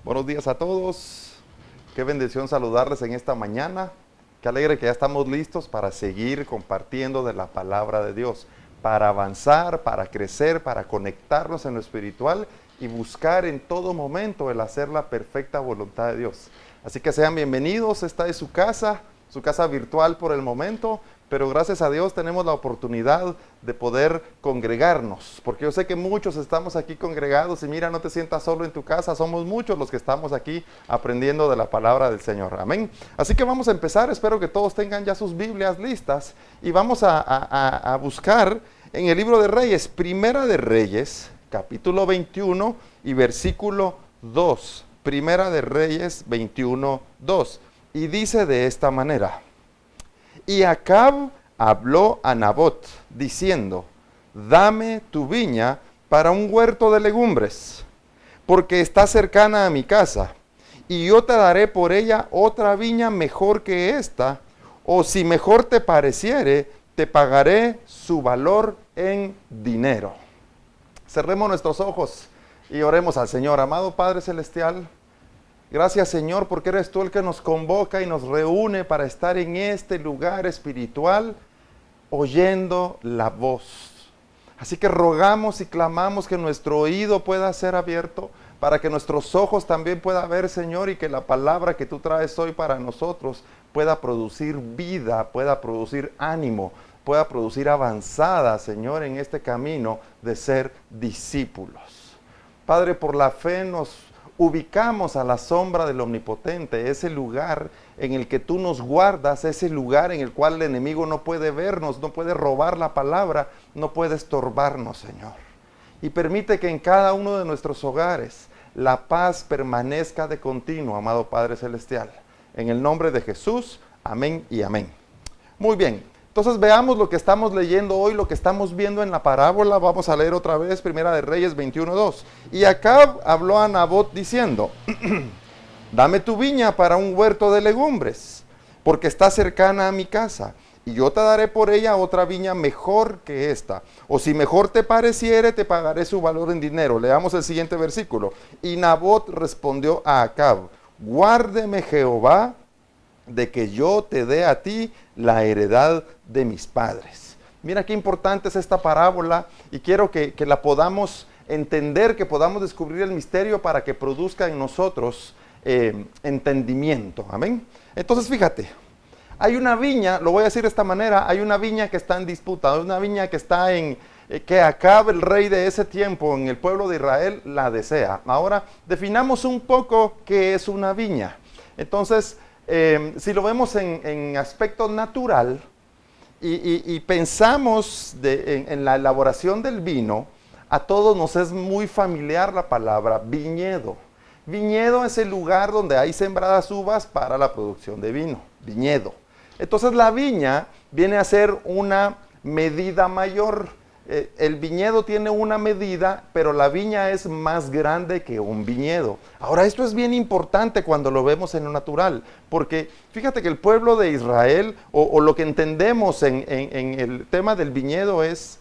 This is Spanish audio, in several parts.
Buenos días a todos. Qué bendición saludarles en esta mañana. Qué alegre que ya estamos listos para seguir compartiendo de la palabra de Dios, para avanzar, para crecer, para conectarnos en lo espiritual y buscar en todo momento el hacer la perfecta voluntad de Dios. Así que sean bienvenidos. Esta es su casa virtual por el momento, pero gracias a Dios tenemos la oportunidad de poder congregarnos, porque yo sé que muchos estamos aquí congregados y mira, no te sientas solo en tu casa, somos muchos los que estamos aquí aprendiendo de la palabra del Señor, amén. Así que vamos a empezar, espero que todos tengan ya sus Biblias listas y vamos a buscar en el libro de Reyes, Primera de Reyes, capítulo 21 y versículo 2, Primera de Reyes 21, 2, y dice de esta manera: Y Acab habló a Nabot, diciendo: Dame tu viña para un huerto de legumbres, porque está cercana a mi casa, y yo te daré por ella otra viña mejor que esta, o si mejor te pareciere, te pagaré su valor en dinero. Cerremos nuestros ojos y oremos al Señor. Amado Padre Celestial, gracias, Señor, porque eres tú el que nos convoca y nos reúne para estar en este lugar espiritual oyendo la voz. Así que rogamos y clamamos que nuestro oído pueda ser abierto para que nuestros ojos también puedan ver, Señor, y que la palabra que tú traes hoy para nosotros pueda producir vida, pueda producir ánimo, pueda producir avanzada, Señor, en este camino de ser discípulos. Padre, por la fe nos ubicamos a la sombra del Omnipotente, ese lugar en el que tú nos guardas, ese lugar en el cual el enemigo no puede vernos, no puede robar la palabra, no puede estorbarnos, Señor. Y permite que en cada uno de nuestros hogares la paz permanezca de continuo, amado Padre Celestial. En el nombre de Jesús, amén y amén. Muy bien. Entonces veamos lo que estamos leyendo hoy, lo que estamos viendo en la parábola. Vamos a leer otra vez, Primera de Reyes 21:2. Y Acab habló a Nabot diciendo: Dame tu viña para un huerto de legumbres, porque está cercana a mi casa, y yo te daré por ella otra viña mejor que esta. O si mejor te pareciere, te pagaré su valor en dinero. Leamos el siguiente versículo. Y Nabot respondió a Acab: Guárdeme Jehová de que yo te dé a ti la heredad de mis padres. Mira qué importante es esta parábola y quiero que la podamos entender, que podamos descubrir el misterio para que produzca en nosotros entendimiento. Amén. Entonces fíjate, hay una viña, lo voy a decir de esta manera, hay una viña que está en disputa, hay una viña que está en, que Acab, el rey de ese tiempo, en el pueblo de Israel, la desea. Ahora, definamos un poco qué es una viña. Entonces, si lo vemos en aspecto natural y pensamos en la elaboración del vino, a todos nos es muy familiar la palabra viñedo. Viñedo es el lugar donde hay sembradas uvas para la producción de vino, viñedo. Entonces la viña viene a ser una medida mayor. El viñedo tiene una medida, pero la viña es más grande que un viñedo. Ahora, esto es bien importante cuando lo vemos en lo natural, porque fíjate que el pueblo de Israel, o lo que entendemos en el tema del viñedo es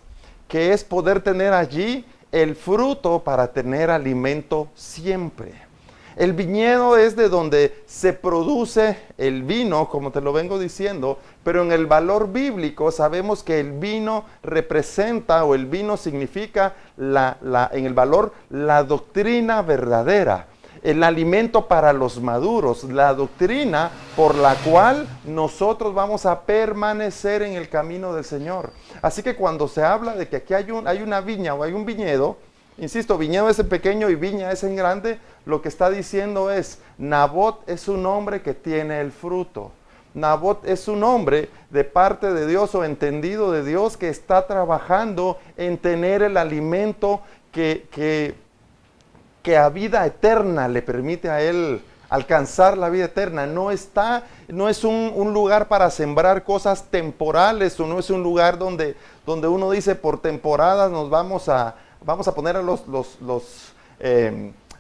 que es poder tener allí el fruto para tener alimento siempre. El viñedo es de donde se produce el vino, como te lo vengo diciendo, pero en el valor bíblico sabemos que el vino representa, o el vino significa en el valor, la doctrina verdadera, el alimento para los maduros, la doctrina por la cual nosotros vamos a permanecer en el camino del Señor. Así que cuando se habla de que aquí hay una viña o hay un viñedo, insisto, viñedo es en pequeño y viña es en grande, lo que está diciendo es, Nabot es un hombre que tiene el fruto. Nabot es un hombre de parte de Dios o entendido de Dios que está trabajando en tener el alimento que a vida eterna le permite a él alcanzar la vida eterna. No es un lugar para sembrar cosas temporales, o no es un lugar donde uno dice por temporadas nos vamos a poner a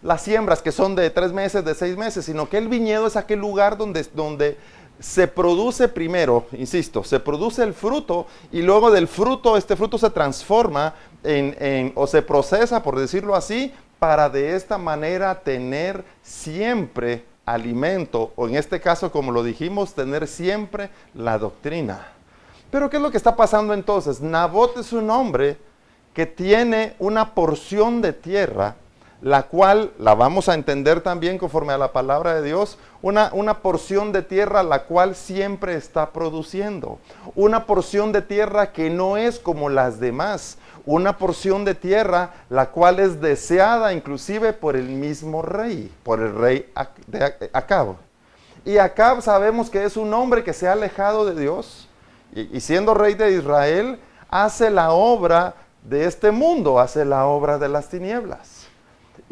las siembras que son de 3 meses, de 6 meses, sino que el viñedo es aquel lugar donde se produce primero, insisto, se produce el fruto y luego del fruto, este fruto se transforma o se procesa, por decirlo así, para de esta manera tener siempre alimento, o en este caso, como lo dijimos, tener siempre la doctrina. Pero ¿qué es lo que está pasando entonces? Nabot es un hombre que tiene una porción de tierra, la cual la vamos a entender también conforme a la palabra de Dios, una porción de tierra la cual siempre está produciendo, una porción de tierra que no es como las demás, una porción de tierra la cual es deseada inclusive por el mismo rey, por el rey de Acab. Y Acab sabemos que es un hombre que se ha alejado de Dios y siendo rey de Israel hace la obra de este mundo, hace la obra de las tinieblas.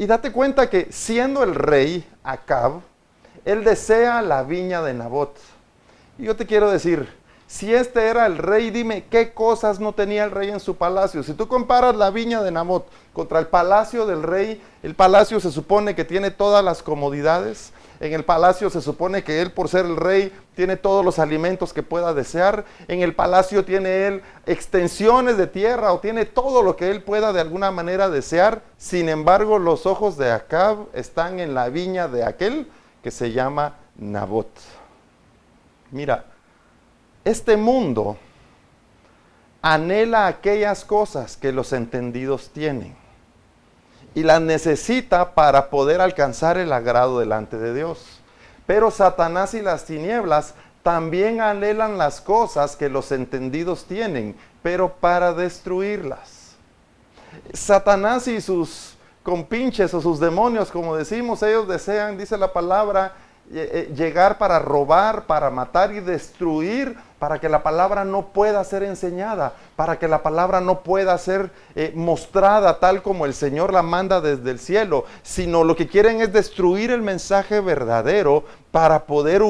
Y date cuenta que siendo el rey Acab, él desea la viña de Nabot. Y yo te quiero decir, si este era el rey, dime qué cosas no tenía el rey en su palacio. Si tú comparas la viña de Nabot contra el palacio del rey, el palacio se supone que tiene todas las comodidades. En el palacio se supone que él, por ser el rey, tiene todos los alimentos que pueda desear. En el palacio tiene él extensiones de tierra o tiene todo lo que él pueda de alguna manera desear. Sin embargo, los ojos de Acab están en la viña de aquel que se llama Nabot. Mira, este mundo anhela aquellas cosas que los entendidos tienen y las necesita para poder alcanzar el agrado delante de Dios. Pero Satanás y las tinieblas también anhelan las cosas que los entendidos tienen, pero para destruirlas. Satanás y sus compinches o sus demonios, como decimos, ellos desean, dice la palabra, llegar para robar, para matar y destruir, para que la palabra no pueda ser enseñada, para que la palabra no pueda ser mostrada tal como el Señor la manda desde el cielo, sino lo que quieren es destruir el mensaje verdadero para poder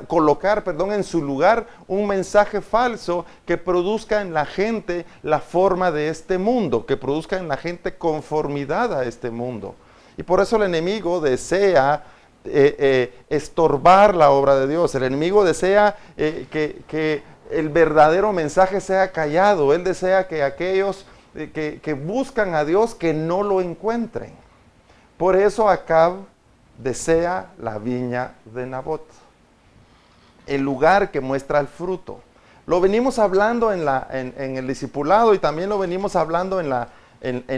colocar en su lugar un mensaje falso que produzca en la gente la forma de este mundo, que produzca en la gente conformidad a este mundo. Y por eso el enemigo desea estorbar la obra de Dios. El enemigo desea que el verdadero mensaje sea callado. Él desea que aquellos que buscan a Dios que no lo encuentren. Por eso Acab desea la viña de Nabot, el lugar que muestra el fruto. Lo venimos hablando en el discipulado y también lo venimos hablando en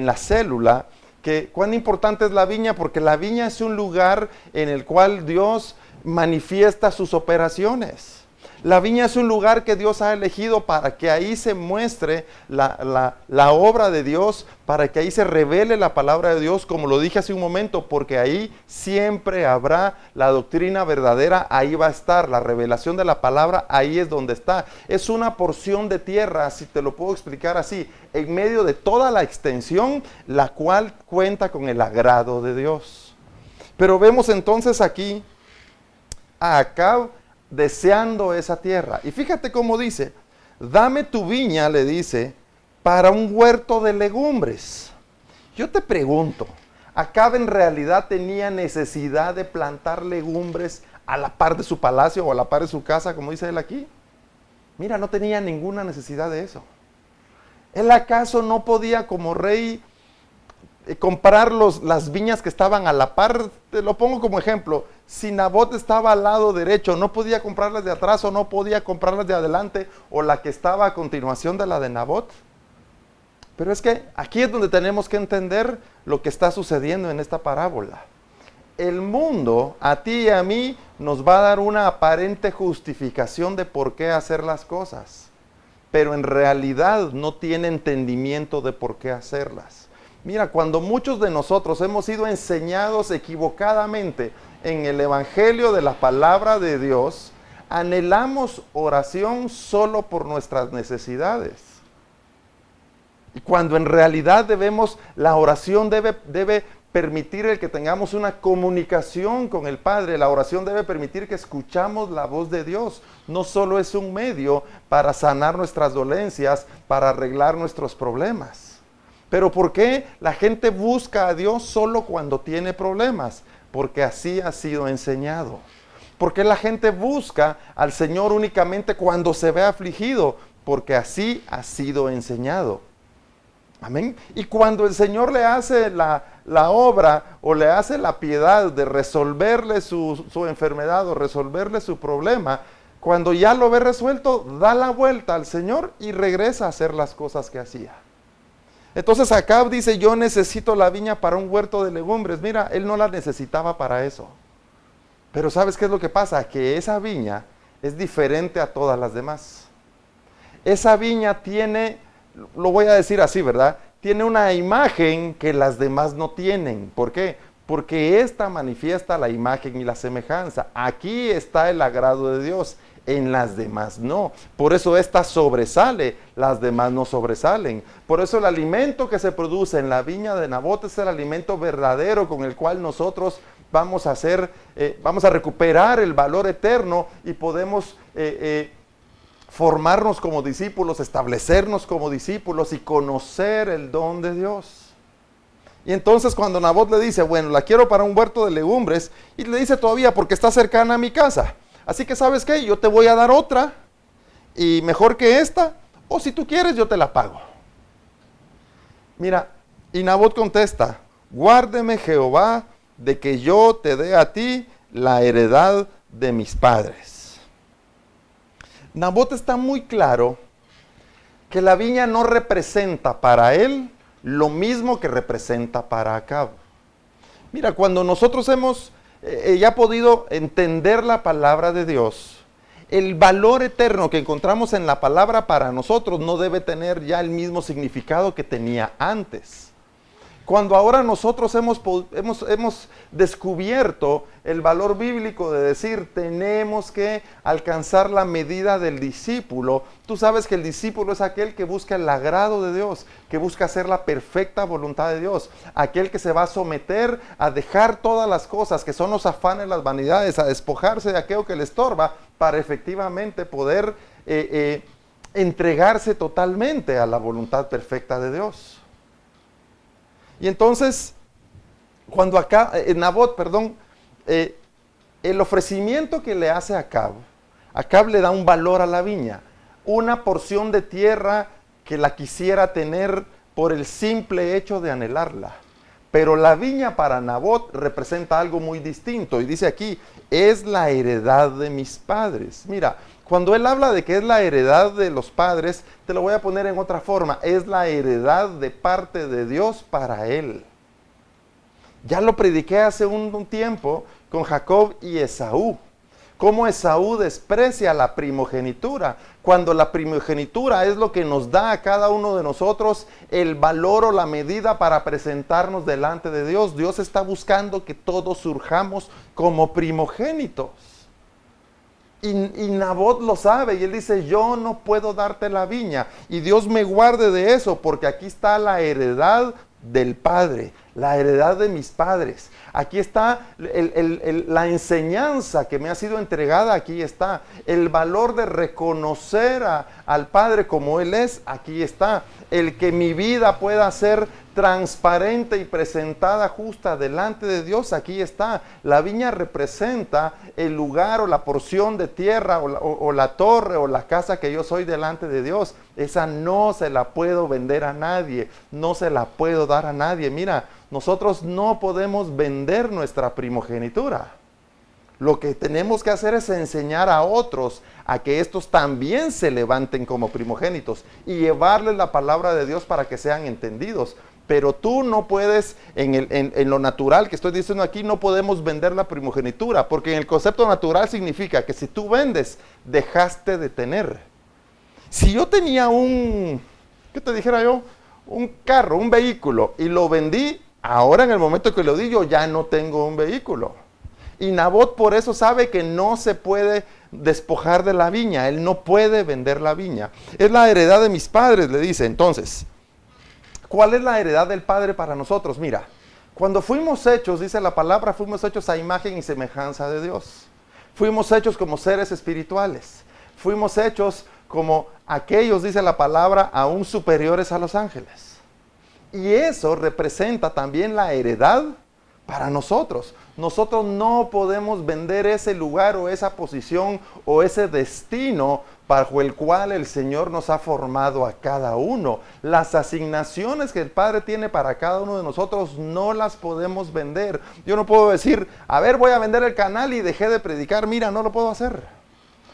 la célula, que cuán importante es la viña, porque la viña es un lugar en el cual Dios manifiesta sus operaciones. La viña es un lugar que Dios ha elegido para que ahí se muestre la obra de Dios, para que ahí se revele la palabra de Dios, como lo dije hace un momento, porque ahí siempre habrá la doctrina verdadera, ahí va a estar la revelación de la palabra, ahí es donde está. Es una porción de tierra, si te lo puedo explicar así, en medio de toda la extensión, la cual cuenta con el agrado de Dios. Pero vemos entonces aquí a Acab deseando esa tierra. Y fíjate cómo dice, dame tu viña, le dice, para un huerto de legumbres. Yo te pregunto, ¿Acab en realidad tenía necesidad de plantar legumbres a la par de su palacio o a la par de su casa, como dice él aquí? Mira, no tenía ninguna necesidad de eso. ¿Él acaso no podía como rey comprar las viñas que estaban a la par? Te lo pongo como ejemplo. Si Nabot estaba al lado derecho, no podía comprarlas de atrás o no podía comprarlas de adelante, o la que estaba a continuación de la de Nabot. Pero es que aquí es donde tenemos que entender lo que está sucediendo en esta parábola. El mundo, a ti y a mí, nos va a dar una aparente justificación de por qué hacer las cosas, pero en realidad no tiene entendimiento de por qué hacerlas. Mira, cuando muchos de nosotros hemos sido enseñados equivocadamente en el evangelio de la palabra de Dios, anhelamos oración solo por nuestras necesidades. Y cuando en realidad la oración debe permitir el que tengamos una comunicación con el Padre. La oración debe permitir que escuchamos la voz de Dios. No solo es un medio para sanar nuestras dolencias, para arreglar nuestros problemas. Pero ¿por qué la gente busca a Dios solo cuando tiene problemas? Porque así ha sido enseñado. ¿Por qué la gente busca al Señor únicamente cuando se ve afligido? Porque así ha sido enseñado. Amén. Y cuando el Señor le hace la obra o le hace la piedad de resolverle su enfermedad o resolverle su problema, cuando ya lo ve resuelto, da la vuelta al Señor y regresa a hacer las cosas que hacía. Entonces Acab dice, yo necesito la viña para un huerto de legumbres. Mira, él no la necesitaba para eso. Pero ¿sabes qué es lo que pasa? Que esa viña es diferente a todas las demás. Esa viña tiene, lo voy a decir así, ¿verdad? Tiene una imagen que las demás no tienen. ¿Por qué? Porque esta manifiesta la imagen y la semejanza. Aquí está el agrado de Dios, en las demás no. Por eso esta sobresale, las demás no sobresalen. Por eso el alimento que se produce en la viña de Nabot es el alimento verdadero con el cual nosotros vamos a recuperar el valor eterno y podemos formarnos como discípulos, establecernos como discípulos y conocer el don de Dios. Y entonces cuando Nabot le dice, bueno, la quiero para un huerto de legumbres, y le dice todavía, porque está cercana a mi casa, así que ¿sabes qué? Yo te voy a dar otra, y mejor que esta, o si tú quieres yo te la pago. Mira, y Nabot contesta, guárdeme Jehová de que yo te dé a ti la heredad de mis padres. Nabot está muy claro que la viña no representa para él lo mismo que representa para Acab. Mira, cuando nosotros hemos ya podido entender la palabra de Dios, el valor eterno que encontramos en la palabra para nosotros no debe tener ya el mismo significado que tenía antes. Cuando ahora nosotros hemos descubierto el valor bíblico de decir, tenemos que alcanzar la medida del discípulo. Tú sabes que el discípulo es aquel que busca el agrado de Dios, que busca hacer la perfecta voluntad de Dios. Aquel que se va a someter a dejar todas las cosas que son los afanes, las vanidades, a despojarse de aquello que le estorba para efectivamente poder entregarse totalmente a la voluntad perfecta de Dios. Y entonces, cuando Nabot, el ofrecimiento que le hace a Acab le da un valor a la viña, una porción de tierra que la quisiera tener por el simple hecho de anhelarla. Pero la viña para Nabot representa algo muy distinto, y dice aquí, es la heredad de mis padres. Mira, cuando él habla de que es la heredad de los padres, te lo voy a poner en otra forma, es la heredad de parte de Dios para él. Ya lo prediqué hace un tiempo con Jacob y Esaú. Cómo Esaú desprecia la primogenitura, cuando la primogenitura es lo que nos da a cada uno de nosotros el valor o la medida para presentarnos delante de Dios. Dios está buscando que todos surjamos como primogénitos. Y Nabot lo sabe y él dice, yo no puedo darte la viña. Y Dios me guarde de eso, porque aquí está la heredad del Padre, la heredad de mis padres. Aquí está la enseñanza que me ha sido entregada, aquí está. El valor de reconocer al Padre como Él es, aquí está. El que mi vida pueda ser transparente y presentada justa delante de Dios, aquí está. La viña representa el lugar o la porción de tierra o la torre o la casa que yo soy delante de Dios. Esa no se la puedo vender a nadie, no se la puedo dar a nadie. Mira, nosotros no podemos vender nuestra primogenitura. Lo que tenemos que hacer es enseñar a otros a que estos también se levanten como primogénitos y llevarles la palabra de Dios para que sean entendidos. Pero tú no puedes, en lo natural que estoy diciendo aquí, no podemos vender la primogenitura, porque en el concepto natural significa que si tú vendes, dejaste de tener. Si yo tenía un carro, un vehículo, y lo vendí, ahora en el momento que lo di, yo ya no tengo un vehículo. Y Nabot por eso sabe que no se puede despojar de la viña, él no puede vender la viña. Es la heredad de mis padres, le dice. Entonces, ¿cuál es la heredad del Padre para nosotros? Mira, cuando fuimos hechos, dice la palabra, fuimos hechos a imagen y semejanza de Dios. Fuimos hechos como seres espirituales. Fuimos hechos como aquellos, dice la palabra, aún superiores a los ángeles. Y eso representa también la heredad para nosotros. Nosotros no podemos vender ese lugar o esa posición o ese destino bajo el cual el Señor nos ha formado a cada uno. Las asignaciones que el Padre tiene para cada uno de nosotros no las podemos vender. Yo no puedo decir, a ver, voy a vender el canal y dejé de predicar. Mira, no lo puedo hacer.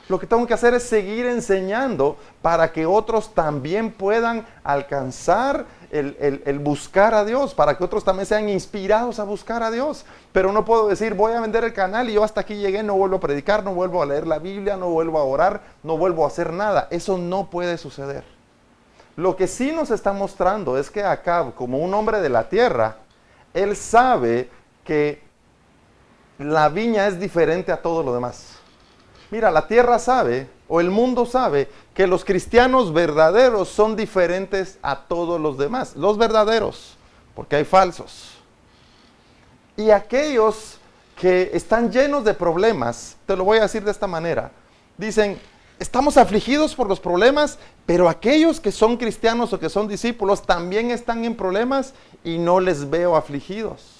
Lo que tengo que hacer es seguir enseñando para que otros también puedan alcanzar el buscar a Dios, para que otros también sean inspirados a buscar a Dios. Pero no puedo decir, voy a vender el canal y yo hasta aquí llegué, no vuelvo a predicar, no vuelvo a leer la Biblia, no vuelvo a orar, no vuelvo a hacer nada. Eso no puede suceder. Lo que sí nos está mostrando es que Acab, como un hombre de la tierra, él sabe que la viña es diferente a todo lo demás. Mira, la tierra sabe, o el mundo sabe, que los cristianos verdaderos son diferentes a todos los demás. Los verdaderos, porque hay falsos. Y aquellos que están llenos de problemas, te lo voy a decir de esta manera, dicen, estamos afligidos por los problemas, pero aquellos que son cristianos o que son discípulos también están en problemas y no les veo afligidos.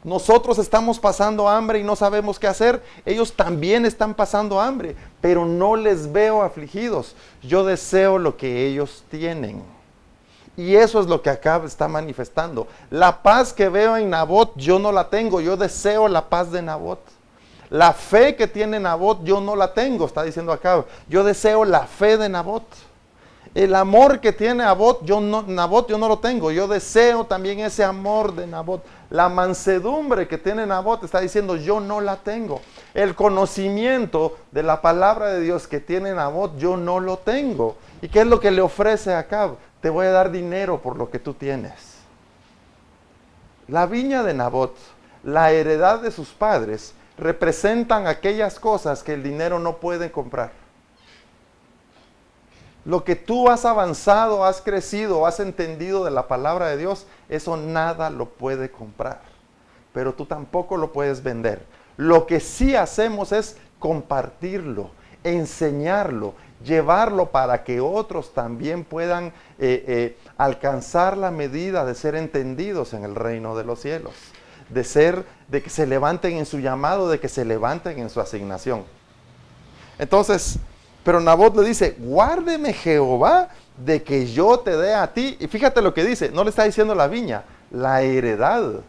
Nosotros estamos pasando hambre y no sabemos qué hacer. Ellos también están pasando hambre, pero no les veo afligidos. Yo deseo lo que ellos tienen. Y eso es lo que Acab está manifestando. La paz que veo en Nabot, yo no la tengo. Yo deseo la paz de Nabot. La fe que tiene Nabot, yo no la tengo, está diciendo Acab. Yo deseo la fe de Nabot. El amor que tiene Nabot, yo no lo tengo. Yo deseo también ese amor de Nabot. La mansedumbre que tiene Nabot, está diciendo, yo no la tengo. El conocimiento de la palabra de Dios que tiene Nabot, yo no lo tengo. ¿Y qué es lo que le ofrece a Acab? Te voy a dar dinero por lo que tú tienes. La viña de Nabot, la heredad de sus padres, representan aquellas cosas que el dinero no puede comprar. Lo que tú has avanzado, has crecido, has entendido de la palabra de Dios, eso nada lo puede comprar. Pero tú tampoco lo puedes vender. Lo que sí hacemos es compartirlo, enseñarlo, llevarlo para que otros también puedan alcanzar la medida de ser entendidos en el reino de los cielos. De que se levanten en su llamado, de que se levanten en su asignación. Entonces, pero Nabot le dice, guárdeme Jehová de que yo te dé a ti. Y fíjate lo que dice, no le está diciendo la viña, la heredad.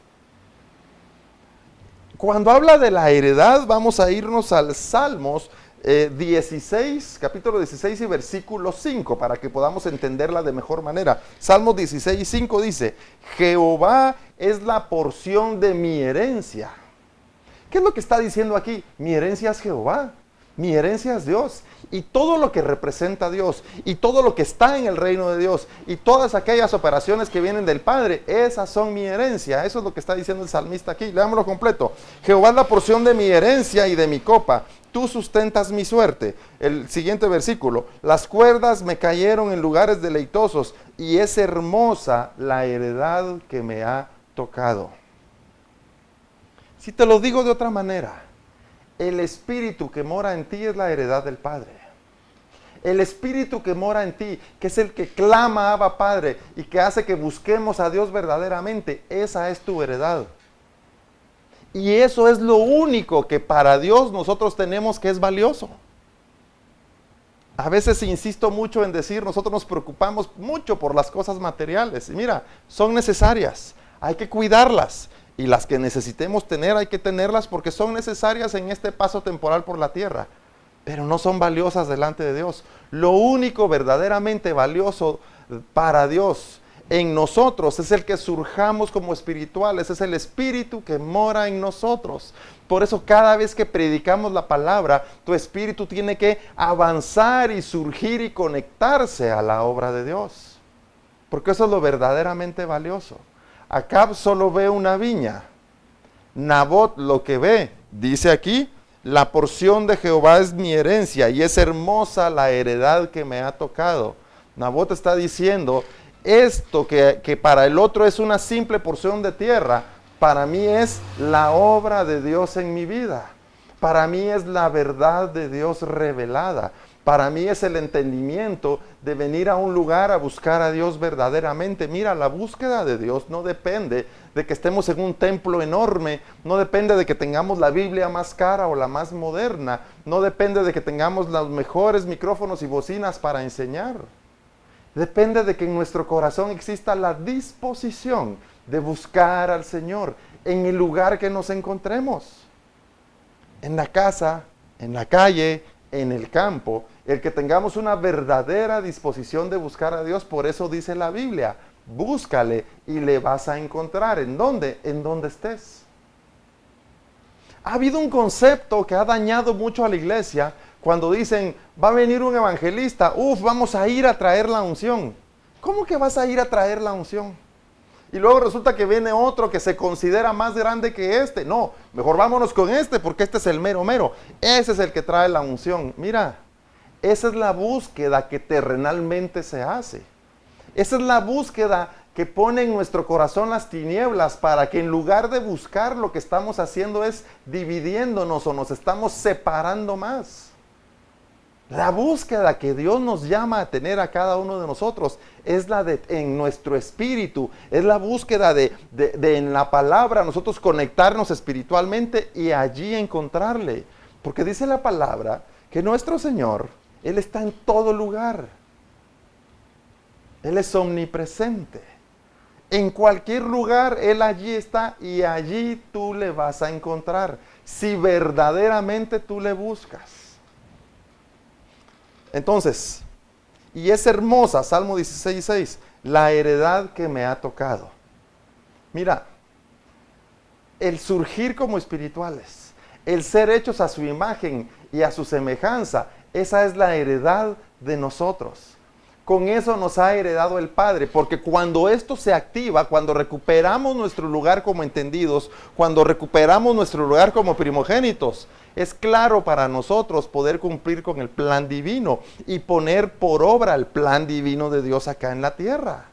Cuando habla de la heredad, vamos a irnos al Salmos 16, capítulo 16 y versículo 5, para que podamos entenderla de mejor manera. Salmos 16, 5 dice, Jehová es la porción de mi herencia. ¿Qué es lo que está diciendo aquí? Mi herencia es Jehová. Mi herencia es Dios, y todo lo que representa a Dios, y todo lo que está en el reino de Dios, y todas aquellas operaciones que vienen del Padre, esas son mi herencia. Eso es lo que está diciendo el salmista aquí. Leámoslo completo. Jehová es la porción de mi herencia y de mi copa. Tú sustentas mi suerte. El siguiente versículo. Las cuerdas me cayeron en lugares deleitosos, y es hermosa la heredad que me ha tocado. Si te lo digo de otra manera, el Espíritu que mora en ti es la heredad del Padre. El Espíritu que mora en ti, que es el que clama Abba Padre y que hace que busquemos a Dios verdaderamente, esa es tu heredad. Y eso es lo único que para Dios nosotros tenemos que es valioso. A veces insisto mucho en decir, nosotros nos preocupamos mucho por las cosas materiales. Y mira, son necesarias, hay que cuidarlas. Y las que necesitemos tener, hay que tenerlas porque son necesarias en este paso temporal por la tierra. Pero no son valiosas delante de Dios. Lo único verdaderamente valioso para Dios en nosotros es el que surjamos como espirituales. Es el Espíritu que mora en nosotros. Por eso cada vez que predicamos la palabra, tu espíritu tiene que avanzar y surgir y conectarse a la obra de Dios. Porque eso es lo verdaderamente valioso. Acab solo ve una viña. Nabot lo que ve, dice aquí, la porción de Jehová es mi herencia y es hermosa la heredad que me ha tocado. Nabot está diciendo, esto que para el otro es una simple porción de tierra, para mí es la obra de Dios en mi vida. Para mí es la verdad de Dios revelada. Para mí es el entendimiento de venir a un lugar a buscar a Dios verdaderamente. Mira, la búsqueda de Dios no depende de que estemos en un templo enorme, no depende de que tengamos la Biblia más cara o la más moderna, no depende de que tengamos los mejores micrófonos y bocinas para enseñar. Depende de que en nuestro corazón exista la disposición de buscar al Señor en el lugar que nos encontremos. En la casa, en la calle, en el campo, el que tengamos una verdadera disposición de buscar a Dios. Por eso dice la Biblia, búscale y le vas a encontrar. ¿En dónde? En donde estés. Ha habido un concepto que ha dañado mucho a la iglesia cuando dicen, va a venir un evangelista, vamos a ir a traer la unción. ¿Cómo que vas a ir a traer la unción? Y luego resulta que viene otro que se considera más grande que este. No, mejor vámonos con este porque este es el mero mero. Ese es el que trae la unción. Mira, esa es la búsqueda que terrenalmente se hace. Esa es la búsqueda que pone en nuestro corazón las tinieblas para que en lugar de buscar lo que estamos haciendo es dividiéndonos o nos estamos separando más. La búsqueda que Dios nos llama a tener a cada uno de nosotros es la de en nuestro espíritu, es la búsqueda de en la palabra nosotros conectarnos espiritualmente y allí encontrarle. Porque dice la palabra que nuestro Señor, Él está en todo lugar. Él es omnipresente. En cualquier lugar Él allí está y allí tú le vas a encontrar si verdaderamente tú le buscas. Entonces, y es hermosa, Salmo 16:6, la heredad que me ha tocado. Mira, el surgir como espirituales, el ser hechos a su imagen y a su semejanza, esa es la heredad de nosotros. Con eso nos ha heredado el Padre, porque cuando esto se activa, cuando recuperamos nuestro lugar como entendidos, cuando recuperamos nuestro lugar como primogénitos, es claro para nosotros poder cumplir con el plan divino y poner por obra el plan divino de Dios acá en la tierra.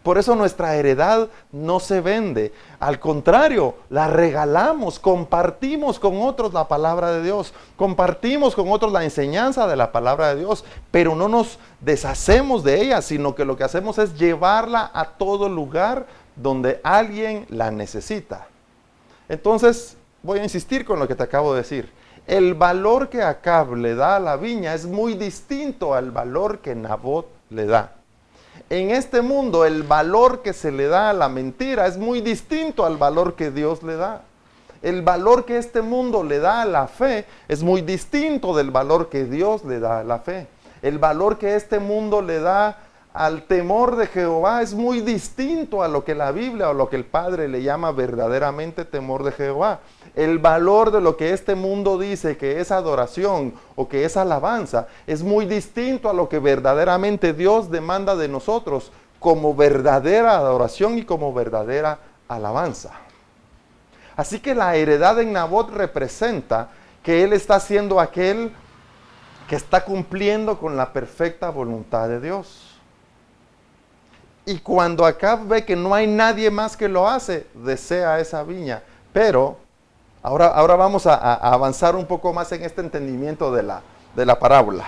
Por eso nuestra heredad no se vende, al contrario, la regalamos, compartimos con otros la palabra de Dios, compartimos con otros la enseñanza de la palabra de Dios, pero no nos deshacemos de ella, sino que lo que hacemos es llevarla a todo lugar donde alguien la necesita. Entonces, voy a insistir con lo que te acabo de decir. El valor que Acab le da a la viña es muy distinto al valor que Nabot le da. En este mundo el valor que se le da a la mentira es muy distinto al valor que Dios le da. El valor que este mundo le da a la fe es muy distinto del valor que Dios le da a la fe. El valor que este mundo le da al temor de Jehová es muy distinto a lo que la Biblia o lo que el Padre le llama verdaderamente temor de Jehová. El valor de lo que este mundo dice que es adoración o que es alabanza es muy distinto a lo que verdaderamente Dios demanda de nosotros como verdadera adoración y como verdadera alabanza. Así que la heredad en Nabot representa que él está siendo aquel que está cumpliendo con la perfecta voluntad de Dios. Y cuando Acab ve que no hay nadie más que lo hace, desea esa viña. Pero ahora vamos a avanzar un poco más en este entendimiento de la parábola.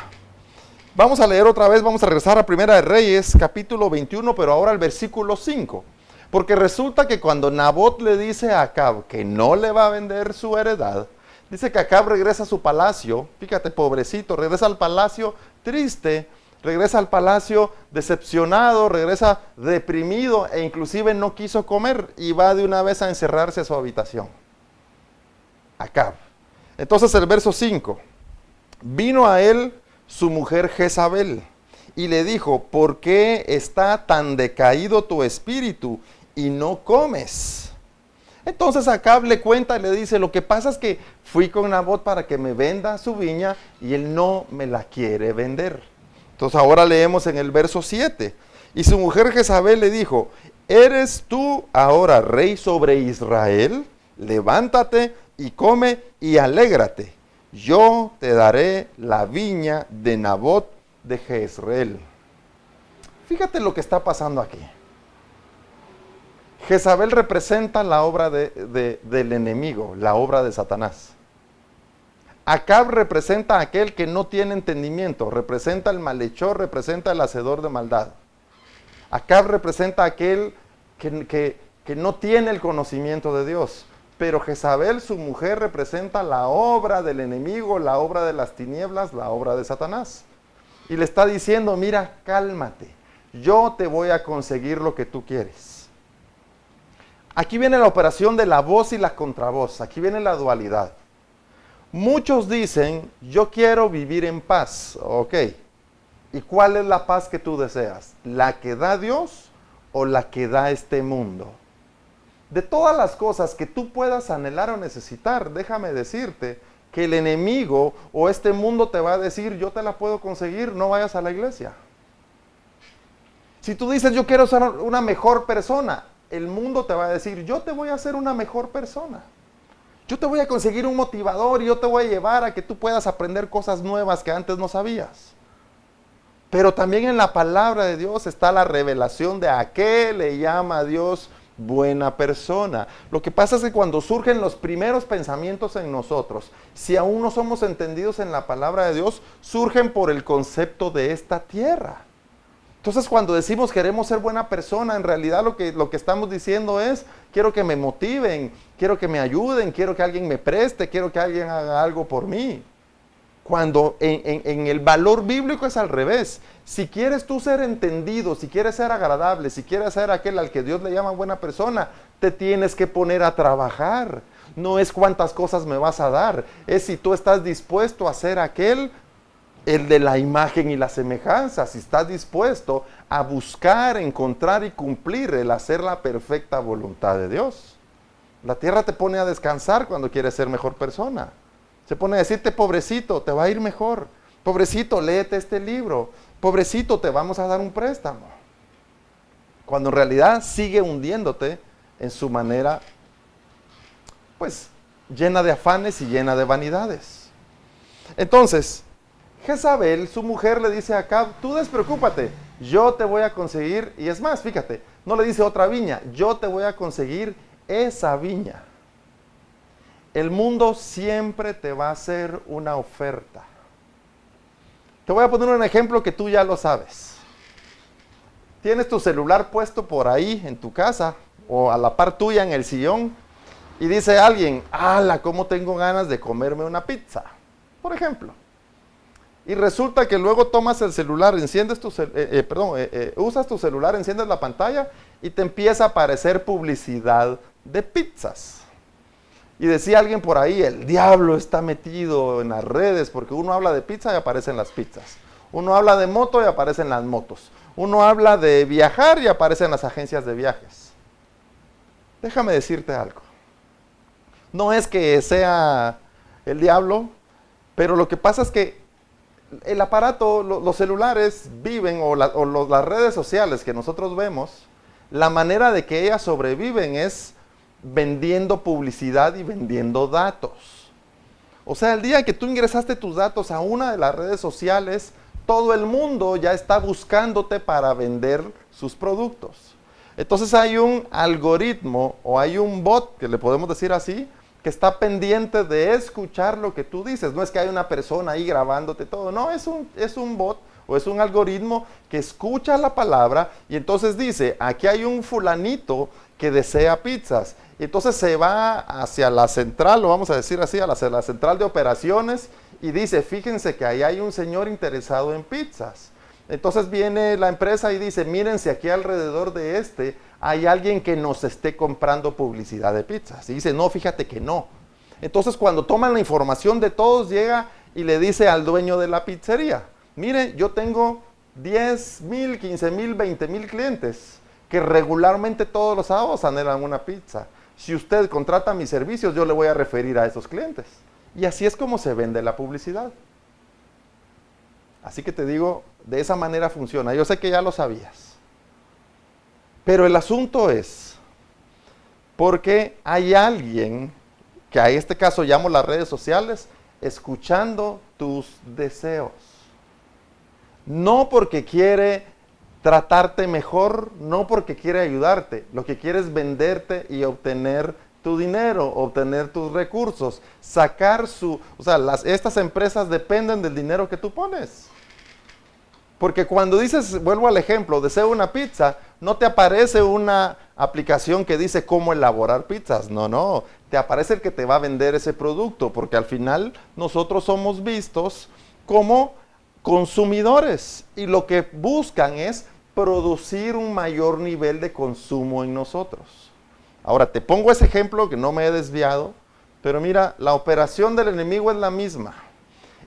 Vamos a leer otra vez, vamos a regresar a Primera de Reyes, capítulo 21, pero ahora al versículo 5. Porque resulta que cuando Nabot le dice a Acab que no le va a vender su heredad, dice que Acab regresa a su palacio, fíjate, pobrecito, regresa al palacio triste, regresa al palacio decepcionado, regresa deprimido e inclusive no quiso comer y va de una vez a encerrarse a su habitación. Acab. Entonces el verso 5. Vino a él su mujer Jezabel y le dijo, ¿por qué está tan decaído tu espíritu y no comes? Entonces Acab le cuenta y le dice, lo que pasa es que fui con Nabot para que me venda su viña y él no me la quiere vender. Entonces ahora leemos en el verso 7. Y su mujer Jezabel le dijo, ¿eres tú ahora rey sobre Israel? Levántate y come y alégrate. Yo te daré la viña de Nabot de Jezreel. Fíjate lo que está pasando aquí. Jezabel representa la obra del enemigo, la obra de Satanás. Acab representa a aquel que no tiene entendimiento, representa el malhechor, representa el hacedor de maldad. Acab representa a aquel que no tiene el conocimiento de Dios. Pero Jezabel, su mujer, representa la obra del enemigo, la obra de las tinieblas, la obra de Satanás. Y le está diciendo, mira, cálmate, yo te voy a conseguir lo que tú quieres. Aquí viene la operación de la voz y la contravoz, aquí viene la dualidad. Muchos dicen, yo quiero vivir en paz, ok. ¿Y cuál es la paz que tú deseas? ¿La que da Dios o la que da este mundo? De todas las cosas que tú puedas anhelar o necesitar, déjame decirte que el enemigo o este mundo te va a decir, yo te la puedo conseguir, no vayas a la iglesia. Si tú dices, yo quiero ser una mejor persona, el mundo te va a decir, yo te voy a hacer una mejor persona. Yo te voy a conseguir un motivador y yo te voy a llevar a que tú puedas aprender cosas nuevas que antes no sabías. Pero también en la palabra de Dios está la revelación de a qué le llama a Dios buena persona. Lo que pasa es que cuando surgen los primeros pensamientos en nosotros, si aún no somos entendidos en la palabra de Dios, surgen por el concepto de esta tierra. Entonces cuando decimos queremos ser buena persona, en realidad lo que estamos diciendo es, quiero que me motiven, quiero que me ayuden, quiero que alguien me preste, quiero que alguien haga algo por mí. Cuando en el valor bíblico es al revés. Si quieres tú ser entendido, si quieres ser agradable, si quieres ser aquel al que Dios le llama buena persona, te tienes que poner a trabajar. No es cuántas cosas me vas a dar, es si tú estás dispuesto a ser aquel, el de la imagen y la semejanza, si estás dispuesto a buscar, encontrar y cumplir el hacer la perfecta voluntad de Dios. La tierra te pone a descansar cuando quieres ser mejor persona. Se pone a decirte, pobrecito, te va a ir mejor. Pobrecito, léete este libro. Pobrecito, te vamos a dar un préstamo. Cuando en realidad sigue hundiéndote en su manera, pues, llena de afanes y llena de vanidades. Entonces, Jezabel, su mujer, le dice a Acab, tú despreocúpate, yo te voy a conseguir, y es más, fíjate, no le dice otra viña, yo te voy a conseguir esa viña. El mundo siempre te va a hacer una oferta. Te voy a poner un ejemplo que tú ya lo sabes. Tienes tu celular puesto por ahí en tu casa o a la par tuya en el sillón y dice alguien, ¡hala, cómo tengo ganas de comerme una pizza! Por ejemplo. Y resulta que luego tomas el celular, enciendes usas tu celular, enciendes la pantalla y te empieza a aparecer publicidad de pizzas. Y decía alguien por ahí, el diablo está metido en las redes, porque uno habla de pizza y aparecen las pizzas. Uno habla de moto y aparecen las motos. Uno habla de viajar y aparecen las agencias de viajes. Déjame decirte algo. No es que sea el diablo, pero lo que pasa es que el aparato, los celulares viven, o las redes sociales que nosotros vemos, la manera de que ellas sobreviven es vendiendo publicidad y vendiendo datos. O sea, el día que tú ingresaste tus datos a una de las redes sociales, todo el mundo ya está buscándote para vender sus productos. Entonces hay un algoritmo o hay un bot, que le podemos decir así, que está pendiente de escuchar lo que tú dices. No es que hay una persona ahí grabándote todo, no, es un bot o es un algoritmo que escucha la palabra y entonces dice, aquí hay un fulanito que desea pizzas. Y entonces se va hacia la central, lo vamos a decir así, hacia la central de operaciones y dice, fíjense que ahí hay un señor interesado en pizzas. Entonces viene la empresa y dice, miren si aquí alrededor de hay alguien que nos esté comprando publicidad de pizzas. Y dice, no, fíjate que no. Entonces cuando toman la información de todos, llega y le dice al dueño de la pizzería, mire, yo tengo 10,000, 15,000, 20,000 clientes que regularmente todos los sábados anhelan una pizza. Si usted contrata mis servicios, yo le voy a referir a esos clientes. Y así es como se vende la publicidad. Así que te digo, de esa manera funciona. Yo sé que ya lo sabías. Pero el asunto es, porque hay alguien, que a este caso llamo las redes sociales, escuchando tus deseos. No porque quiere tratarte mejor, no porque quiere ayudarte, lo que quiere es venderte y obtener tu dinero, obtener tus recursos, sacar estas empresas dependen del dinero que tú pones. Porque cuando dices, vuelvo al ejemplo, deseo una pizza, no te aparece una aplicación que dice cómo elaborar pizzas. No, te aparece el que te va a vender ese producto, porque al final nosotros somos vistos como consumidores y lo que buscan es producir un mayor nivel de consumo en nosotros. Ahora, te pongo ese ejemplo que no me he desviado, pero mira, la operación del enemigo es la misma.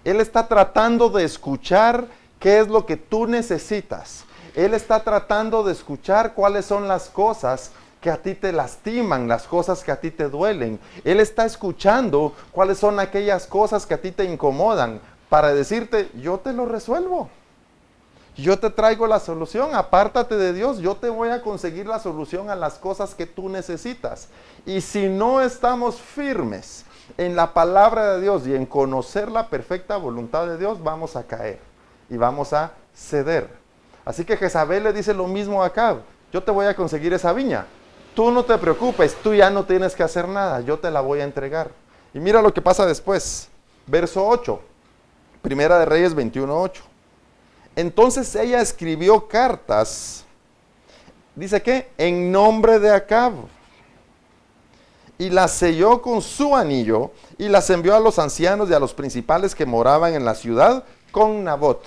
Él está tratando de escuchar qué es lo que tú necesitas. Él está tratando de escuchar cuáles son las cosas que a ti te lastiman, las cosas que a ti te duelen. Él está escuchando cuáles son aquellas cosas que a ti te incomodan para decirte, yo te lo resuelvo. Yo te traigo la solución, apártate de Dios, yo te voy a conseguir la solución a las cosas que tú necesitas. Y si no estamos firmes en la palabra de Dios y en conocer la perfecta voluntad de Dios, vamos a caer y vamos a ceder. Así que Jezabel le dice lo mismo a Acab, yo te voy a conseguir esa viña, tú no te preocupes, tú ya no tienes que hacer nada, yo te la voy a entregar. Y mira lo que pasa después, verso 8, Primera de Reyes 21:8. Entonces ella escribió cartas, dice que en nombre de Acab, y las selló con su anillo y las envió a los ancianos y a los principales que moraban en la ciudad con Nabot.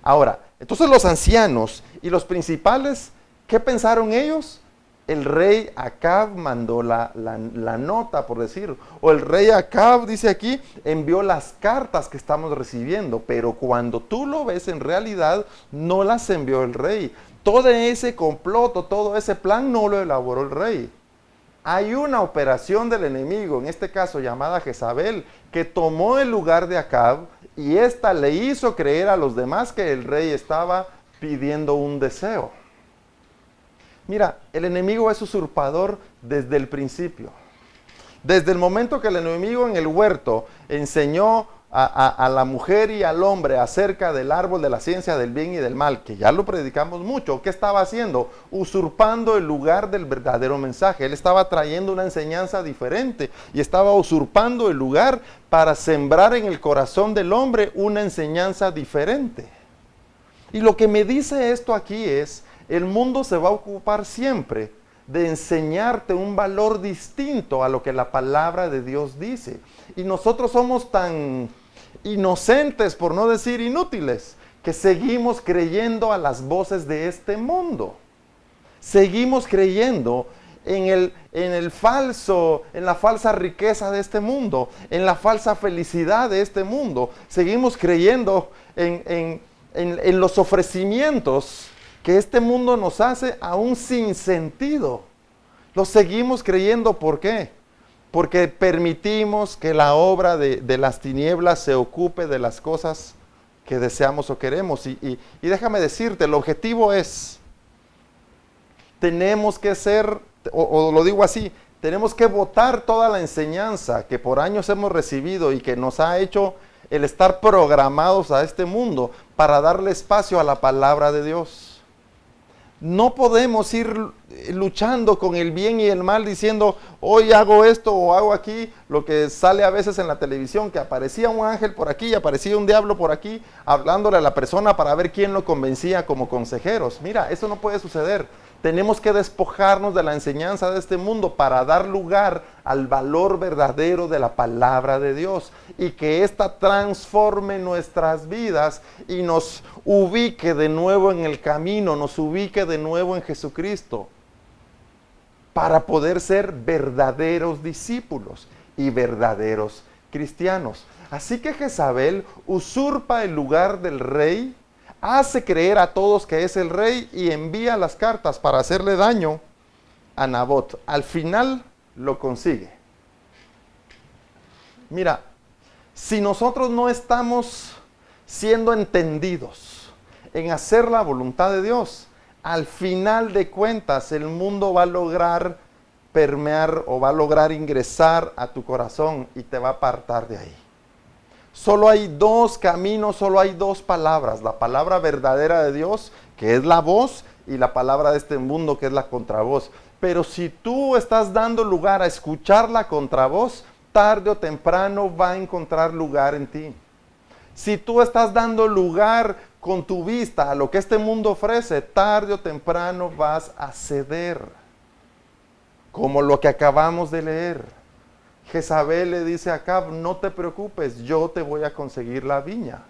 Ahora, entonces los ancianos y los principales, ¿qué pensaron ellos? El rey Acab mandó la nota, por decir, o el rey Acab, dice aquí, envió las cartas que estamos recibiendo, pero cuando tú lo ves en realidad, no las envió el rey. Todo ese complot, todo ese plan no lo elaboró el rey. Hay una operación del enemigo, en este caso llamada Jezabel, que tomó el lugar de Acab y ésta le hizo creer a los demás que el rey estaba pidiendo un deseo. Mira, el enemigo es usurpador desde el principio. Desde el momento que el enemigo en el huerto enseñó a la mujer y al hombre acerca del árbol de la ciencia del bien y del mal, que ya lo predicamos mucho, ¿qué estaba haciendo? Usurpando el lugar del verdadero mensaje. Él estaba trayendo una enseñanza diferente y estaba usurpando el lugar para sembrar en el corazón del hombre una enseñanza diferente. Y lo que me dice esto aquí es, el mundo se va a ocupar siempre de enseñarte un valor distinto a lo que la palabra de Dios dice. Y nosotros somos tan inocentes, por no decir inútiles, que seguimos creyendo a las voces de este mundo. Seguimos creyendo en la falsa riqueza de este mundo, en la falsa felicidad de este mundo. Seguimos creyendo en los ofrecimientos que este mundo nos hace aún sin sentido. Lo seguimos creyendo, ¿por qué? Porque permitimos que la obra de las tinieblas se ocupe de las cosas que deseamos o queremos. Y déjame decirte, el objetivo es, tenemos que ser, o lo digo así, tenemos que botar toda la enseñanza que por años hemos recibido y que nos ha hecho el estar programados a este mundo para darle espacio a la palabra de Dios. No podemos ir luchando con el bien y el mal diciendo, hoy hago esto o hago aquí, lo que sale a veces en la televisión, que aparecía un ángel por aquí y aparecía un diablo por aquí, hablándole a la persona para ver quién lo convencía como consejeros. Mira, eso no puede suceder. Tenemos que despojarnos de la enseñanza de este mundo para dar lugar al valor verdadero de la palabra de Dios y que ésta transforme nuestras vidas y nos ubique de nuevo en el camino, nos ubique de nuevo en Jesucristo para poder ser verdaderos discípulos y verdaderos cristianos. Así que Jezabel usurpa el lugar del rey, hace creer a todos que es el rey y envía las cartas para hacerle daño a Nabot. Al final lo consigue. Mira, si nosotros no estamos siendo entendidos en hacer la voluntad de Dios, al final de cuentas el mundo va a lograr permear o va a lograr ingresar a tu corazón y te va a apartar de ahí. Solo hay dos caminos, solo hay dos palabras, la palabra verdadera de Dios, que es la voz, y la palabra de este mundo, que es la contravoz. Pero si tú estás dando lugar a escuchar la contravoz, tarde o temprano va a encontrar lugar en ti. Si tú estás dando lugar con tu vista a lo que este mundo ofrece, tarde o temprano vas a ceder. Como lo que acabamos de leer. Jezabel le dice a Acab, no te preocupes, yo te voy a conseguir la viña.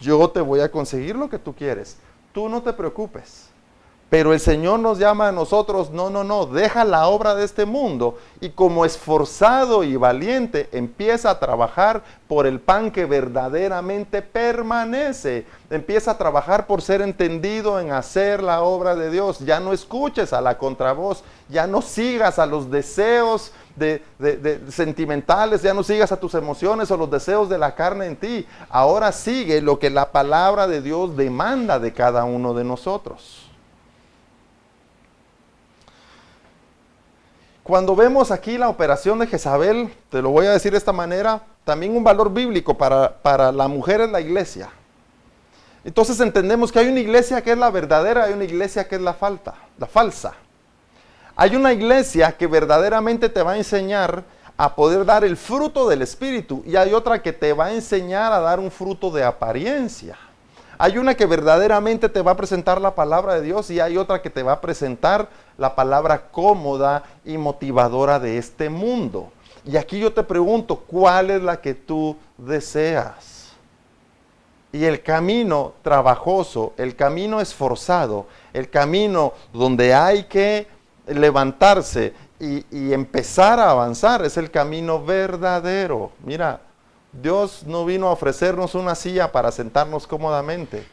Yo te voy a conseguir lo que tú quieres. Tú no te preocupes. Pero el Señor nos llama a nosotros, no, deja la obra de este mundo y como esforzado y valiente empieza a trabajar por el pan que verdaderamente permanece. Empieza a trabajar por ser entendido en hacer la obra de Dios. Ya no escuches a la contravoz, ya no sigas a los deseos de sentimentales, ya no sigas a tus emociones o los deseos de la carne en ti. Ahora sigue lo que la palabra de Dios demanda de cada uno de nosotros. Cuando vemos aquí la operación de Jezabel, te lo voy a decir de esta manera, también un valor bíblico para la mujer es la iglesia. Entonces entendemos que hay una iglesia que es la verdadera, hay una iglesia que es la falsa. Hay una iglesia que verdaderamente te va a enseñar a poder dar el fruto del Espíritu y hay otra que te va a enseñar a dar un fruto de apariencia. Hay una que verdaderamente te va a presentar la palabra de Dios y hay otra que te va a presentar la palabra cómoda y motivadora de este mundo. Y aquí yo te pregunto, ¿cuál es la que tú deseas? Y el camino trabajoso, el camino esforzado, el camino donde hay que levantarse y empezar a avanzar es el camino verdadero. Mira, Dios no vino a ofrecernos una silla para sentarnos cómodamente.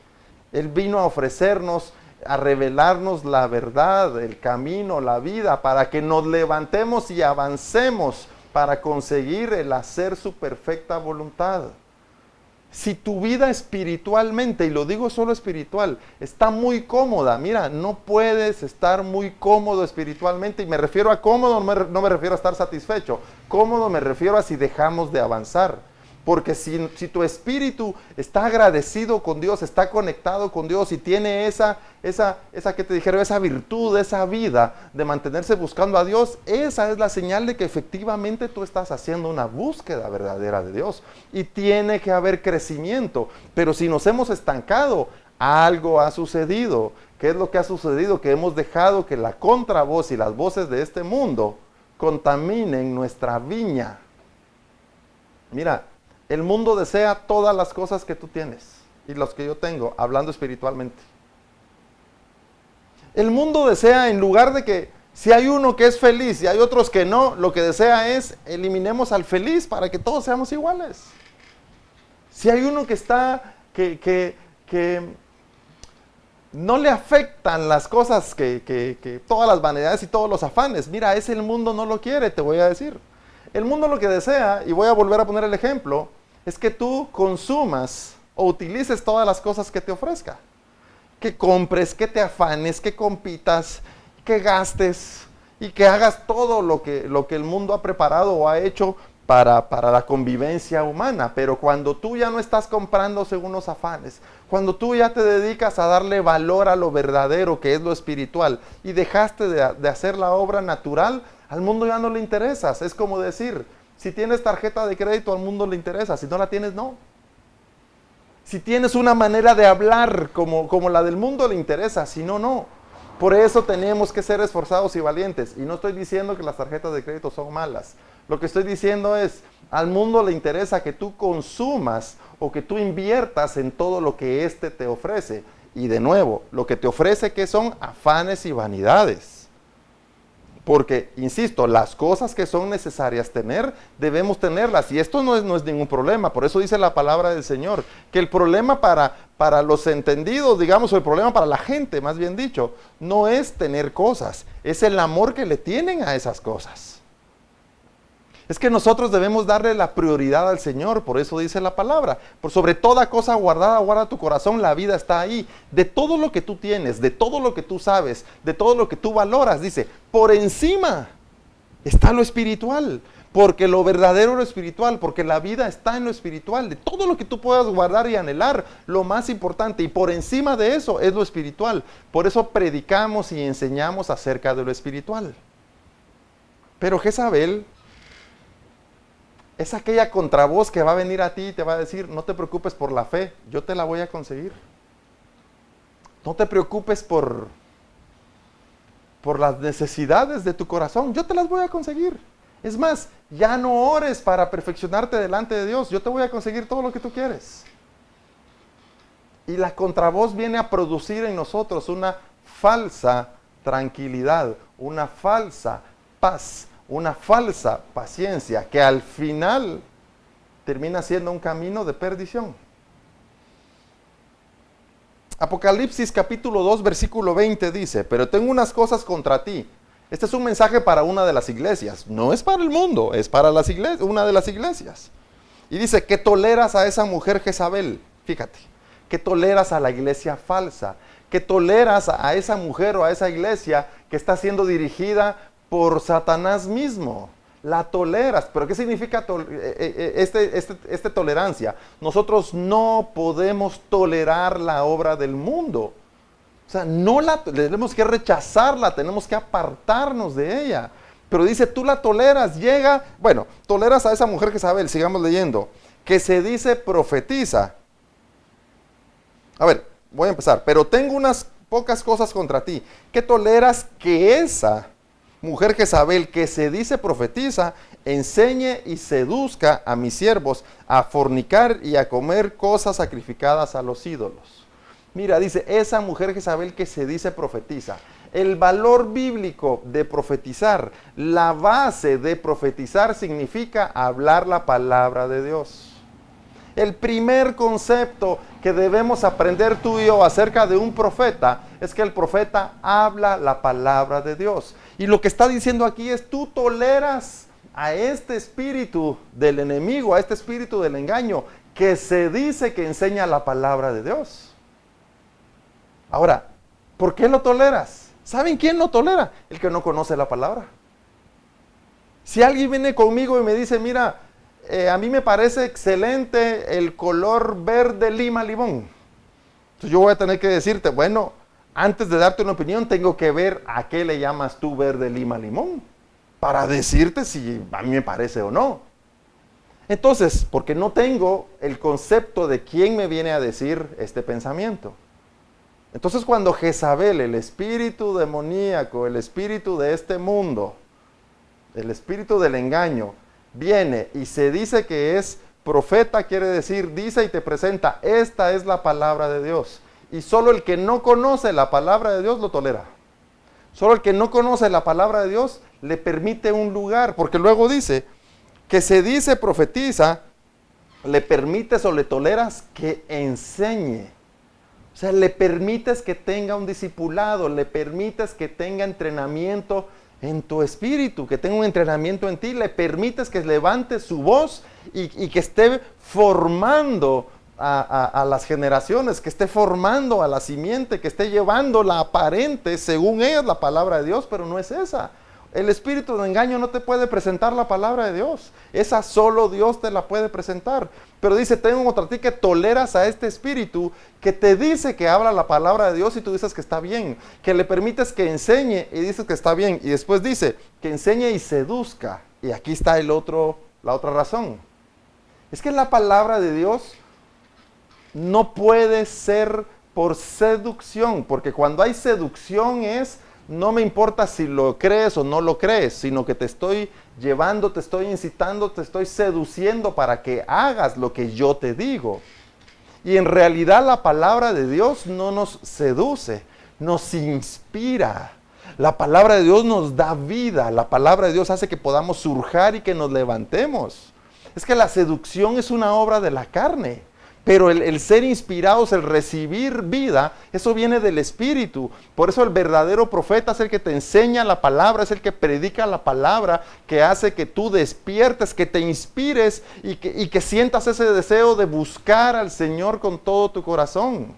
Él vino a ofrecernos, a revelarnos la verdad, el camino, la vida, para que nos levantemos y avancemos para conseguir el hacer su perfecta voluntad. Si tu vida espiritualmente, y lo digo solo espiritual, está muy cómoda, mira, no puedes estar muy cómodo espiritualmente, y me refiero a cómodo, no me refiero a estar satisfecho, cómodo me refiero a si dejamos de avanzar. Porque si tu espíritu está agradecido con Dios, está conectado con Dios y tiene esa que te dijeron, esa virtud, esa vida de mantenerse buscando a Dios, esa es la señal de que efectivamente tú estás haciendo una búsqueda verdadera de Dios. Y tiene que haber crecimiento. Pero si nos hemos estancado, algo ha sucedido. ¿Qué es lo que ha sucedido? Que hemos dejado que la contravoz y las voces de este mundo contaminen nuestra viña. Mira, el mundo desea todas las cosas que tú tienes y las que yo tengo, hablando espiritualmente. El mundo desea, en lugar de que si hay uno que es feliz y hay otros que no, lo que desea es eliminemos al feliz para que todos seamos iguales. Si hay uno que está, que no le afectan las cosas, que todas las vanidades y todos los afanes, mira, ese el mundo no lo quiere, te voy a decir. El mundo lo que desea, y voy a volver a poner el ejemplo, es que tú consumas o utilices todas las cosas que te ofrezca. Que compres, que te afanes, que compitas, que gastes y que hagas todo lo que el mundo ha preparado o ha hecho para la convivencia humana. Pero cuando tú ya no estás comprando según los afanes, cuando tú ya te dedicas a darle valor a lo verdadero que es lo espiritual y dejaste de hacer la obra natural, al mundo ya no le interesas. Es como decir, si tienes tarjeta de crédito al mundo le interesa, si no la tienes no. Si tienes una manera de hablar como la del mundo le interesa, si no, no. Por eso tenemos que ser esforzados y valientes. Y no estoy diciendo que las tarjetas de crédito son malas. Lo que estoy diciendo es, al mundo le interesa que tú consumas o que tú inviertas en todo lo que éste te ofrece. Y de nuevo, lo que te ofrece que son afanes y vanidades. Porque, insisto, las cosas que son necesarias tener, debemos tenerlas. Y esto no es ningún problema. Por eso dice la palabra del Señor, que el problema para los entendidos, digamos, o el problema para la gente, más bien dicho, no es tener cosas. Es el amor que le tienen a esas cosas. Es que nosotros debemos darle la prioridad al Señor, por eso dice la palabra. Por sobre toda cosa guardada, guarda tu corazón, la vida está ahí. De todo lo que tú tienes, de todo lo que tú sabes, de todo lo que tú valoras, dice, por encima está lo espiritual. Porque lo verdadero es lo espiritual, porque la vida está en lo espiritual. De todo lo que tú puedas guardar y anhelar, lo más importante y por encima de eso es lo espiritual. Por eso predicamos y enseñamos acerca de lo espiritual. Pero Jezabel es aquella contravoz que va a venir a ti y te va a decir, no te preocupes por la fe, yo te la voy a conseguir. No te preocupes por las necesidades de tu corazón, yo te las voy a conseguir. Es más, ya no ores para perfeccionarte delante de Dios, yo te voy a conseguir todo lo que tú quieres. Y la contravoz viene a producir en nosotros una falsa tranquilidad, una falsa paz, una falsa paciencia, que al final termina siendo un camino de perdición. Apocalipsis capítulo 2, versículo 20 dice, pero tengo unas cosas contra ti. Este es un mensaje para una de las iglesias, no es para el mundo, es para las iglesias, una de las iglesias. Y dice, que toleras a esa mujer Jezabel, fíjate, que toleras a la iglesia falsa, que toleras a esa mujer o a esa iglesia que está siendo dirigida por Satanás mismo. La toleras, pero ¿qué significa tolerancia? Nosotros no podemos tolerar la obra del mundo. O sea, tenemos que rechazarla, tenemos que apartarnos de ella. Pero dice, tú la toleras, toleras a esa mujer Jezabel, sigamos leyendo, que se dice profetiza. A ver, voy a empezar. Pero tengo unas pocas cosas contra ti. ¿Qué toleras que esa mujer Jezabel, que se dice profetiza, enseñe y seduzca a mis siervos a fornicar y a comer cosas sacrificadas a los ídolos? Mira, dice, esa mujer Jezabel que se dice profetiza. El valor bíblico de profetizar, la base de profetizar significa hablar la palabra de Dios. El primer concepto que debemos aprender tú y yo acerca de un profeta es que el profeta habla la palabra de Dios. Y lo que está diciendo aquí es, tú toleras a este espíritu del enemigo, a este espíritu del engaño, que se dice que enseña la palabra de Dios. Ahora, ¿por qué lo toleras? ¿Saben quién lo tolera? El que no conoce la palabra. Si alguien viene conmigo y me dice, mira, a mí me parece excelente el color verde lima limón. Entonces yo voy a tener que decirte, bueno, antes de darte una opinión, tengo que ver a qué le llamas tú verde lima limón, para decirte si a mí me parece o no. Entonces, porque no tengo el concepto de quién me viene a decir este pensamiento. Entonces cuando Jezabel, el espíritu demoníaco, el espíritu de este mundo, el espíritu del engaño, viene y se dice que es profeta, quiere decir, dice y te presenta, esta es la palabra de Dios. Y solo el que no conoce la palabra de Dios lo tolera. Solo el que no conoce la palabra de Dios le permite un lugar, porque luego dice que se dice profetiza, le permites o le toleras que enseñe. O sea, le permites que tenga un discipulado, le permites que tenga entrenamiento en tu espíritu, que tenga un entrenamiento en ti, le permites que levante su voz y que esté formando a las generaciones, que esté formando a la simiente, que esté llevando la aparente, según ellos, la palabra de Dios, pero no es esa. El espíritu de engaño no te puede presentar la palabra de Dios. Esa solo Dios te la puede presentar. Pero dice, tengo contra ti que toleras a este espíritu que te dice que habla la palabra de Dios y tú dices que está bien. Que le permites que enseñe y dices que está bien. Y después dice, que enseñe y seduzca. Y aquí está la otra razón. Es que la palabra de Dios no puede ser por seducción. Porque cuando hay seducción no me importa si lo crees o no lo crees, sino que te estoy llevando, te estoy incitando, te estoy seduciendo para que hagas lo que yo te digo. Y en realidad la palabra de Dios no nos seduce, nos inspira. La palabra de Dios nos da vida, la palabra de Dios hace que podamos surjar y que nos levantemos. Es que la seducción es una obra de la carne. Pero el ser inspirados, el recibir vida, eso viene del Espíritu. Por eso el verdadero profeta es el que te enseña la palabra, es el que predica la palabra, que hace que tú despiertes, que te inspires y que sientas ese deseo de buscar al Señor con todo tu corazón.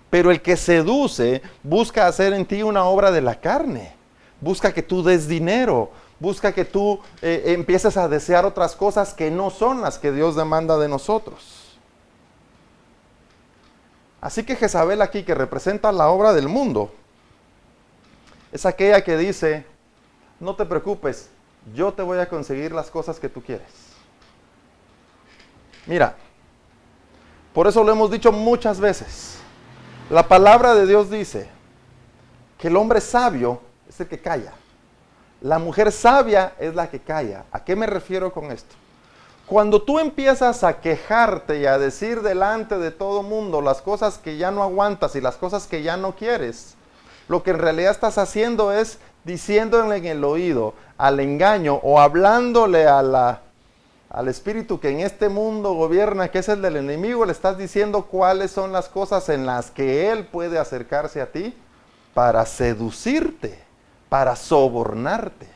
Pero el que seduce busca hacer en ti una obra de la carne. Busca que tú des dinero, busca que tú empieces a desear otras cosas que no son las que Dios demanda de nosotros. Así que Jezabel aquí, que representa la obra del mundo, es aquella que dice, no te preocupes, yo te voy a conseguir las cosas que tú quieres. Mira, por eso lo hemos dicho muchas veces. La palabra de Dios dice que el hombre sabio es el que calla. La mujer sabia es la que calla. ¿A qué me refiero con esto? Cuando tú empiezas a quejarte y a decir delante de todo mundo las cosas que ya no aguantas y las cosas que ya no quieres, lo que en realidad estás haciendo es diciéndole en el oído al engaño o hablándole al espíritu que en este mundo gobierna, que es el del enemigo, le estás diciendo cuáles son las cosas en las que él puede acercarse a ti para seducirte, para sobornarte,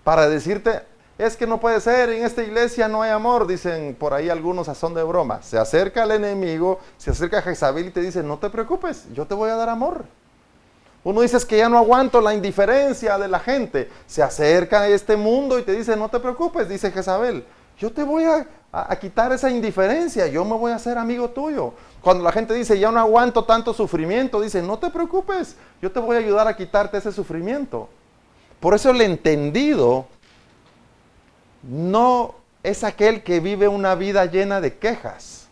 para decirte, es que no puede ser, en esta iglesia no hay amor, dicen por ahí algunos a son de broma. Se acerca el enemigo, se acerca a Jezabel y te dice, no te preocupes, yo te voy a dar amor. Uno dice, es que ya no aguanto la indiferencia de la gente. Se acerca a este mundo y te dice, no te preocupes, dice Jezabel, yo te voy a quitar esa indiferencia, yo me voy a hacer amigo tuyo. Cuando la gente dice, ya no aguanto tanto sufrimiento, dice, no te preocupes, yo te voy a ayudar a quitarte ese sufrimiento. Por eso el entendido no es aquel que vive una vida llena de quejas.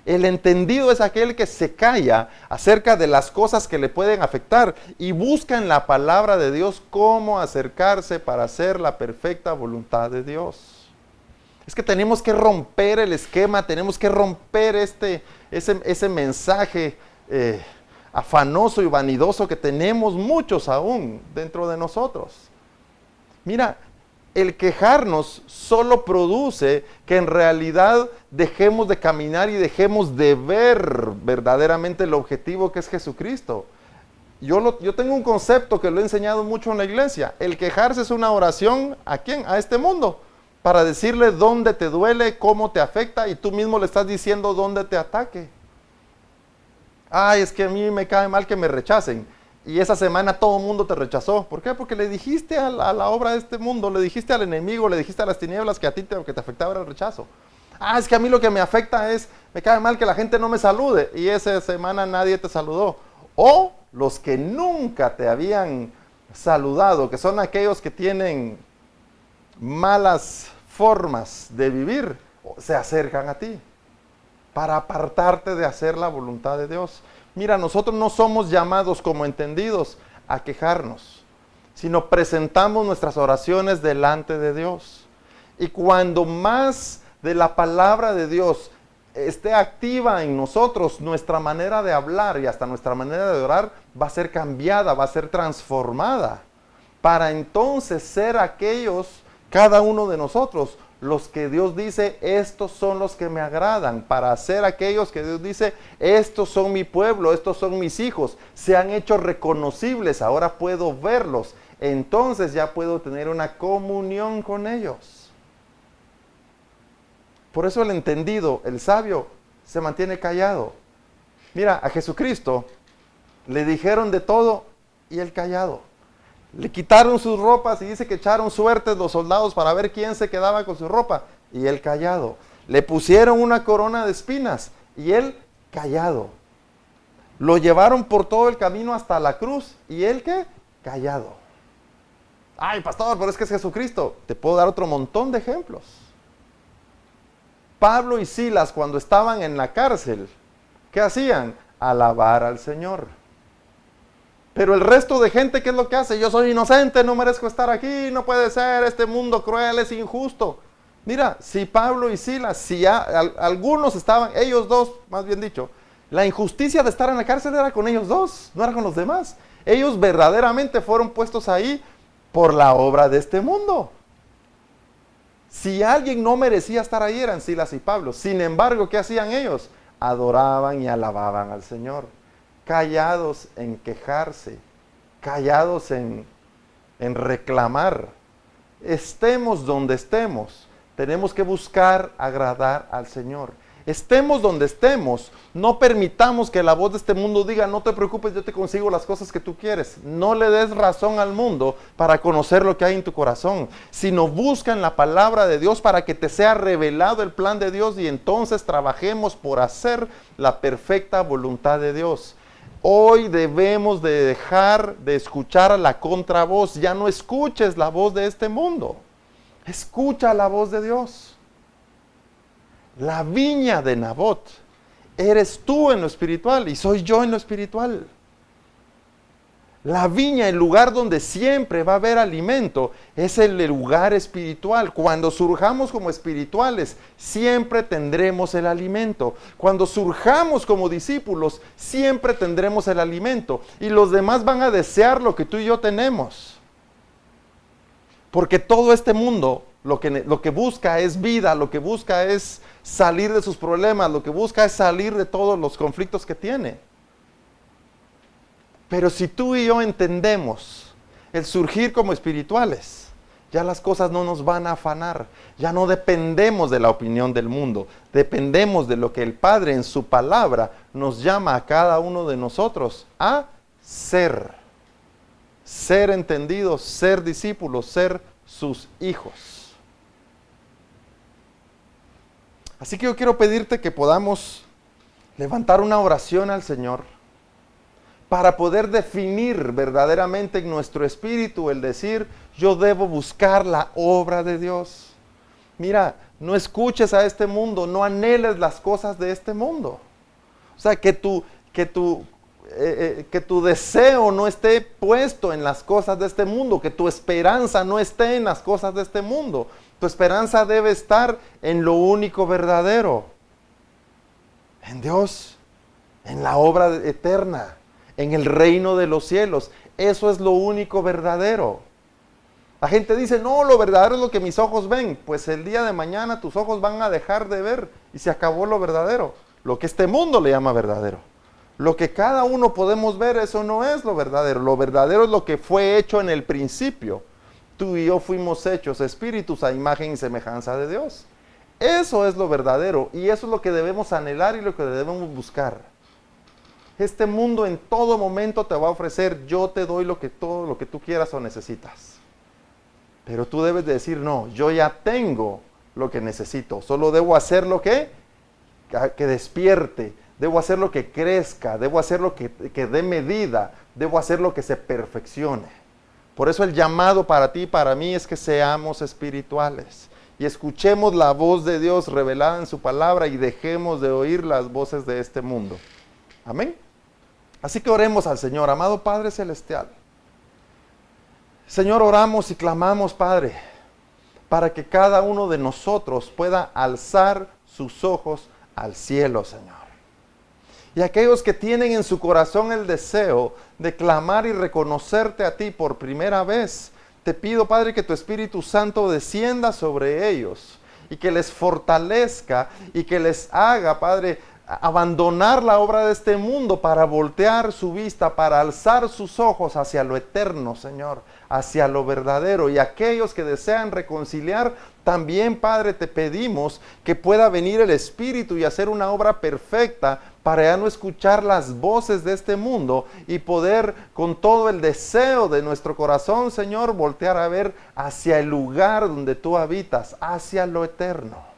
El entendido es aquel que se calla acerca de las cosas que le pueden afectar y busca en la palabra de Dios cómo acercarse para hacer la perfecta voluntad de Dios. Es que tenemos que romper el esquema, tenemos que romper ese mensaje afanoso y vanidoso que tenemos muchos aún dentro de nosotros. Mira, el quejarnos solo produce que en realidad dejemos de caminar y dejemos de ver verdaderamente el objetivo que es Jesucristo. Yo tengo un concepto que lo he enseñado mucho en la iglesia. El quejarse es una oración, ¿a quién? A este mundo. Para decirle dónde te duele, cómo te afecta y tú mismo le estás diciendo dónde te ataque. Ay, es que a mí me cae mal que me rechacen. Y esa semana todo el mundo te rechazó. ¿Por qué? Porque le dijiste a la obra de este mundo, le dijiste al enemigo, le dijiste a las tinieblas que a ti que te afectaba era el rechazo. Ah, es que a mí lo que me afecta es, me cae mal que la gente no me salude. Y esa semana nadie te saludó. O los que nunca te habían saludado, que son aquellos que tienen malas formas de vivir, se acercan a ti para apartarte de hacer la voluntad de Dios. Mira, nosotros no somos llamados como entendidos a quejarnos, sino presentamos nuestras oraciones delante de Dios. Y cuando más de la palabra de Dios esté activa en nosotros, nuestra manera de hablar y hasta nuestra manera de orar va a ser cambiada, va a ser transformada, para entonces ser aquellos, cada uno de nosotros, los que Dios dice, estos son los que me agradan, para ser aquellos que Dios dice, estos son mi pueblo, estos son mis hijos, se han hecho reconocibles, ahora puedo verlos, entonces ya puedo tener una comunión con ellos. Por eso el entendido, el sabio, se mantiene callado. Mira, a Jesucristo le dijeron de todo y él callado. Le quitaron sus ropas y dice que echaron suertes los soldados para ver quién se quedaba con su ropa. Y él callado. Le pusieron una corona de espinas y él callado. Lo llevaron por todo el camino hasta la cruz y él ¿qué? Callado. Ay, pastor, pero es que es Jesucristo. Te puedo dar otro montón de ejemplos. Pablo y Silas, cuando estaban en la cárcel, ¿qué hacían? Alabar al Señor. Pero el resto de gente, ¿qué es lo que hace? Yo soy inocente, no merezco estar aquí, no puede ser, este mundo cruel es injusto. Mira, si Pablo y Silas, si algunos estaban, ellos dos, más bien dicho, la injusticia de estar en la cárcel era con ellos dos, no era con los demás. Ellos verdaderamente fueron puestos ahí por la obra de este mundo. Si alguien no merecía estar ahí eran Silas y Pablo. Sin embargo, ¿qué hacían ellos? Adoraban y alababan al Señor. Callados en quejarse, callados en reclamar. Estemos donde estemos, tenemos que buscar agradar al Señor. Estemos donde estemos, no permitamos que la voz de este mundo diga, no te preocupes, yo te consigo las cosas que tú quieres. No le des razón al mundo para conocer lo que hay en tu corazón, sino busca en la palabra de Dios para que te sea revelado el plan de Dios y entonces trabajemos por hacer la perfecta voluntad de Dios. Hoy debemos de dejar de escuchar a la contravoz. Ya no escuches la voz de este mundo. Escucha la voz de Dios. La viña de Nabot eres tú en lo espiritual y soy yo en lo espiritual. La viña, el lugar donde siempre va a haber alimento, es el lugar espiritual. Cuando surjamos como espirituales, siempre tendremos el alimento. Cuando surjamos como discípulos, siempre tendremos el alimento. Y los demás van a desear lo que tú y yo tenemos. Porque todo este mundo lo que busca es vida, lo que busca es salir de sus problemas, lo que busca es salir de todos los conflictos que tiene. Pero si tú y yo entendemos el surgir como espirituales, ya las cosas no nos van a afanar, ya no dependemos de la opinión del mundo, dependemos de lo que el Padre en su palabra nos llama a cada uno de nosotros a ser entendidos, ser discípulos, ser sus hijos. Así que yo quiero pedirte que podamos levantar una oración al Señor para poder definir verdaderamente en nuestro espíritu el decir, yo debo buscar la obra de Dios. Mira, no escuches a este mundo, no anheles las cosas de este mundo. O sea, que tu deseo no esté puesto en las cosas de este mundo, que tu esperanza no esté en las cosas de este mundo. Tu esperanza debe estar en lo único verdadero, en Dios, en la obra eterna, en el reino de los cielos. Eso es lo único verdadero. La gente dice, no, lo verdadero es lo que mis ojos ven. Pues el día de mañana tus ojos van a dejar de ver y se acabó lo verdadero. Lo que este mundo le llama verdadero. Lo que cada uno podemos ver, eso no es lo verdadero. Lo verdadero es lo que fue hecho en el principio. Tú y yo fuimos hechos espíritus a imagen y semejanza de Dios. Eso es lo verdadero y eso es lo que debemos anhelar y lo que debemos buscar. Este mundo en todo momento te va a ofrecer, yo te doy todo lo que tú quieras o necesitas. Pero tú debes de decir, no, yo ya tengo lo que necesito. Solo debo hacer lo que despierte. Debo hacer lo que crezca. Debo hacer lo que dé medida. Debo hacer lo que se perfeccione. Por eso el llamado para ti y para mí es que seamos espirituales. Y escuchemos la voz de Dios revelada en su palabra y dejemos de oír las voces de este mundo. Amén. Así que oremos al Señor. Amado Padre Celestial. Señor, oramos y clamamos, Padre, para que cada uno de nosotros pueda alzar sus ojos al cielo, Señor. Y aquellos que tienen en su corazón el deseo de clamar y reconocerte a ti por primera vez, te pido, Padre, que tu Espíritu Santo descienda sobre ellos y que les fortalezca y que les haga, Padre, abandonar la obra de este mundo para voltear su vista, para alzar sus ojos hacia lo eterno, Señor, hacia lo verdadero. Y aquellos que desean reconciliar, también, Padre, te pedimos que pueda venir el Espíritu y hacer una obra perfecta para ya no escuchar las voces de este mundo y poder, con todo el deseo de nuestro corazón, Señor, voltear a ver hacia el lugar donde tú habitas, hacia lo eterno.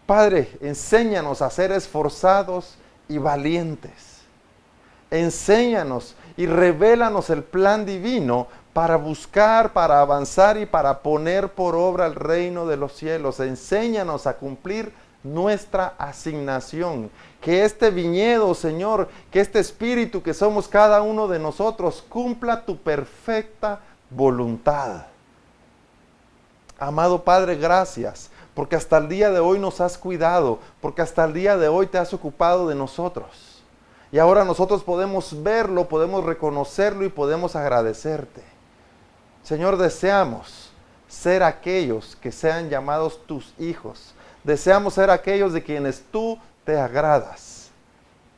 Padre, enséñanos a ser esforzados y valientes. Enséñanos y revélanos el plan divino para buscar, para avanzar y para poner por obra el reino de los cielos. Enséñanos a cumplir nuestra asignación. Que este viñedo, Señor, que este espíritu que somos cada uno de nosotros, cumpla tu perfecta voluntad. Amado Padre, gracias. Porque hasta el día de hoy nos has cuidado, porque hasta el día de hoy te has ocupado de nosotros. Y ahora nosotros podemos verlo, podemos reconocerlo y podemos agradecerte. Señor, deseamos ser aquellos que sean llamados tus hijos. Deseamos ser aquellos de quienes tú te agradas.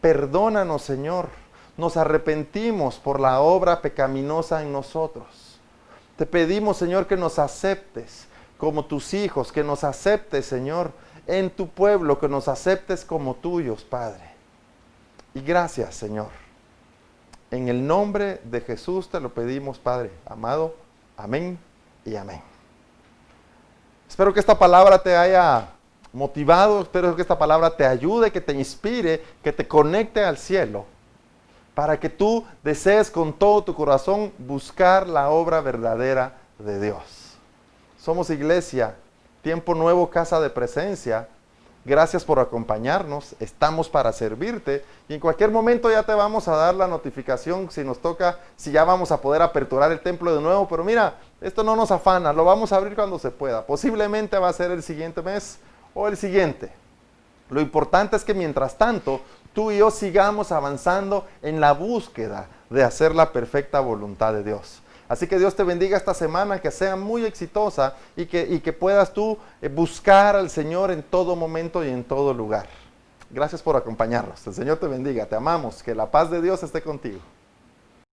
Perdónanos, Señor. Nos arrepentimos por la obra pecaminosa en nosotros. Te pedimos, Señor, que nos aceptes como tus hijos, que nos aceptes, Señor, en tu pueblo, que nos aceptes como tuyos, Padre. Y gracias, Señor. En el nombre de Jesús te lo pedimos, Padre amado. Amén y amén. Espero que esta palabra te haya motivado, espero que esta palabra te ayude, que te inspire, que te conecte al cielo, para que tú desees con todo tu corazón buscar la obra verdadera de Dios. Somos Iglesia, Tiempo Nuevo, Casa de Presencia. Gracias por acompañarnos, estamos para servirte y en cualquier momento ya te vamos a dar la notificación si nos toca, si ya vamos a poder aperturar el templo de nuevo, pero mira, esto no nos afana, lo vamos a abrir cuando se pueda, posiblemente va a ser el siguiente mes o el siguiente. Lo importante es que mientras tanto, tú y yo sigamos avanzando en la búsqueda de hacer la perfecta voluntad de Dios. Así que Dios te bendiga esta semana, que sea muy exitosa y que puedas tú buscar al Señor en todo momento y en todo lugar. Gracias por acompañarnos. El Señor te bendiga, te amamos, que la paz de Dios esté contigo.